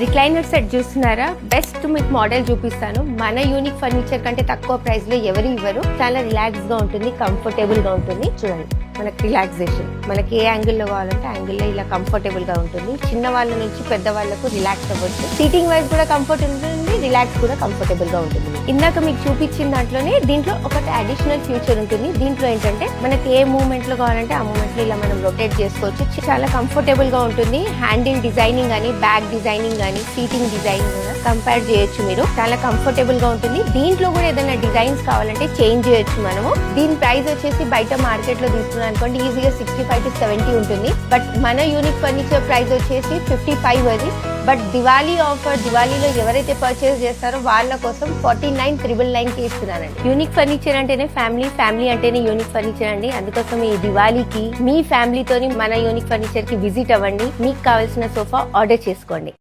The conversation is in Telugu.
రిక్లైనర్ సెట్ చూస్తున్నారా? బెస్ట్ మీకు మోడల్ చూపిస్తాను. మన యూనిక్ ఫర్నిచర్ కంటే తక్కువ ప్రైస్ లో ఎవరు ఇవ్వరు. చాలా రిలాక్స్ గా ఉంటుంది, కంఫర్టబుల్ గా ఉంటుంది. చూడండి, మనకి రిలాక్సేషన్, మనకి ఏ యాంగిల్ లో కావాలంటే యాంగిల్ లో ఇలా కంఫర్టబుల్ గా ఉంటుంది. చిన్న వాళ్ళ నుంచి పెద్ద వాళ్ళకు రిలాక్స్ అవ్వచ్చు. సీటింగ్ వైజ్ కూడా కంఫర్ట్ ఉంటుంది, రిలాక్స్ కూడా కంఫర్టబుల్ గా ఉంటుంది. ఇందాక మీకు చూపించిన దాంట్లోనే దీంట్లో ఒకటి అడిషనల్ ఫీచర్ ఉంటుంది. దీంట్లో ఏంటంటే మనకి ఏ మూవ్మెంట్ లో కావాలంటే ఆ మూవ్మెంట్ లో ఇలా మనం రొటేట్ చేసుకోవచ్చు. చాలా కంఫర్టబుల్ గా ఉంటుంది. హ్యాండిల్ డిజైనింగ్ కానీ, బ్యాక్ డిజైనింగ్ కానీ, సీటింగ్ డిజైనింగ్ కూడా కంపేర్ చేయొచ్చు. మీరు చాలా కంఫర్టబుల్ గా ఉంటుంది. దీంట్లో కూడా ఏదైనా డిజైన్స్ కావాలంటే చేంజ్ చేయొచ్చు మనము. దీని ప్రైస్ వచ్చేసి బయట మార్కెట్ లో తీసుకున్నాం అనుకోండి ఈజీగా 65 to 70 ఉంటుంది. బట్ మన యూనిక్ ఫర్నిచర్ ప్రైస్ వచ్చేసి 55 అది. బట్ దివాళీ ఆఫర్, దివాళీలో ఎవరైతే పర్చేస్ చేస్తారో వాళ్ళ కోసం 49,999 కి ఇస్తున్నానండి. యూనిక్ ఫర్నిచర్ అంటేనే ఫ్యామిలీ, ఫ్యామిలీ అంటేనే యూనిక్ ఫర్నిచర్ అండి. అందుకోసం ఈ దివాళీకి మీ ఫ్యామిలీతోని మన యూనిక్ ఫర్నిచర్ కి విజిట్ అవ్వండి. మీకు కావాల్సిన సోఫా ఆర్డర్ చేసుకోండి.